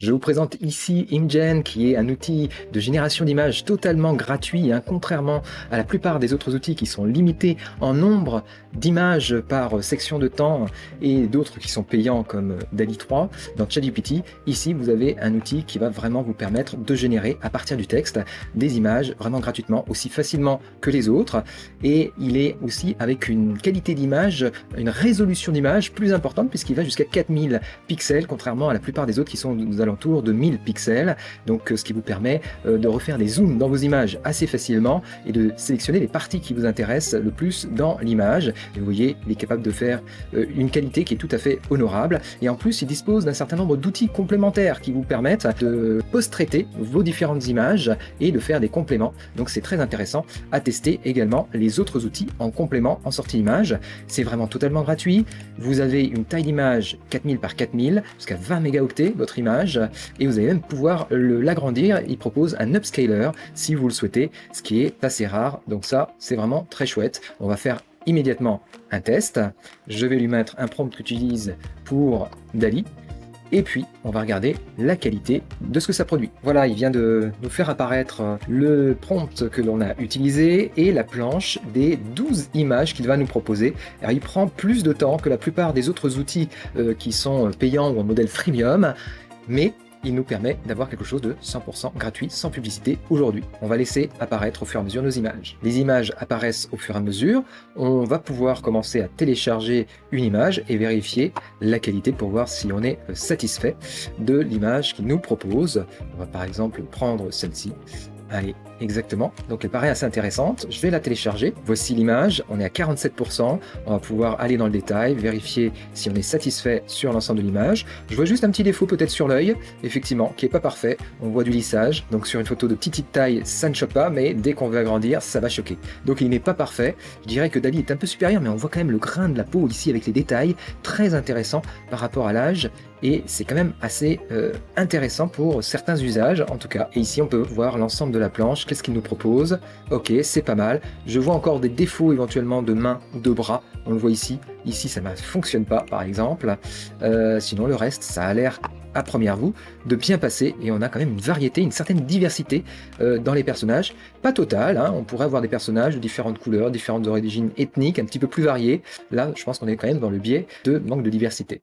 Je vous présente ici ImGen, qui est un outil de génération d'images totalement gratuit, hein, contrairement à la plupart des autres outils qui sont limités en nombre d'images par section de temps et d'autres qui sont payants comme DALL-E 3. Dans ChatGPT, ici vous avez un outil qui va vraiment vous permettre de générer à partir du texte des images vraiment gratuitement, aussi facilement que les autres, et il est aussi avec une qualité d'image, une résolution d'image plus importante puisqu'il va jusqu'à 4000 pixels, contrairement à la plupart des autres qui sont aux alentours de 1000 pixels, donc ce qui vous permet de refaire des zooms dans vos images assez facilement et de sélectionner les parties qui vous intéressent le plus dans l'image. Et vous voyez, il est capable de faire une qualité qui est tout à fait honorable, et en plus il dispose d'un certain nombre d'outils complémentaires qui vous permettent de post-traiter vos différentes images et de faire des compléments, donc c'est très intéressant à tester également les autres outils en complément en sortie image. C'est vraiment totalement gratuit, vous avez une taille d'image 4000 par 4000 jusqu'à 20 mégaoctets votre image, et vous allez même pouvoir l'agrandir. Il propose un upscaler si vous le souhaitez, ce qui est assez rare, donc ça c'est vraiment très chouette. On va faire immédiatement un test. Je vais lui mettre un prompt qu'utilise pour DALL-E, et puis on va regarder la qualité de ce que ça produit. Voilà, il vient de nous faire apparaître le prompt que l'on a utilisé et la planche des 12 images qu'il va nous proposer. Alors il prend plus de temps que la plupart des autres outils qui sont payants ou en modèle freemium, mais il nous permet d'avoir quelque chose de 100% gratuit, sans publicité aujourd'hui. On va laisser apparaître au fur et à mesure nos images. Les images apparaissent au fur et à mesure. On va pouvoir commencer à télécharger une image et vérifier la qualité pour voir si on est satisfait de l'image qu'il nous propose. On va par exemple prendre celle-ci. Allez, exactement. Donc elle paraît assez intéressante. Je vais la télécharger. Voici l'image. On est à 47%. On va pouvoir aller dans le détail, vérifier si on est satisfait sur l'ensemble de l'image. Je vois juste un petit défaut peut-être sur l'œil, effectivement, qui est pas parfait. On voit du lissage. Donc sur une photo de petite taille, ça ne choque pas, mais dès qu'on veut agrandir, ça va choquer. Donc il n'est pas parfait. Je dirais que DALL-E est un peu supérieur, mais on voit quand même le grain de la peau ici avec les détails. Très intéressant par rapport à l'âge. Et c'est quand même assez intéressant pour certains usages en tout cas. Et ici on peut voir l'ensemble de la planche, qu'est-ce qu'il nous propose. Ok, c'est pas mal. Je vois encore des défauts éventuellement de main ou de bras, on le voit ici. Ici ça ne fonctionne pas par exemple. Sinon le reste ça a l'air à première vue de bien passer, et on a quand même une variété, une certaine diversité dans les personnages. Pas totale, hein, on pourrait avoir des personnages de différentes couleurs, différentes origines ethniques, un petit peu plus variés. Là je pense qu'on est quand même dans le biais de manque de diversité.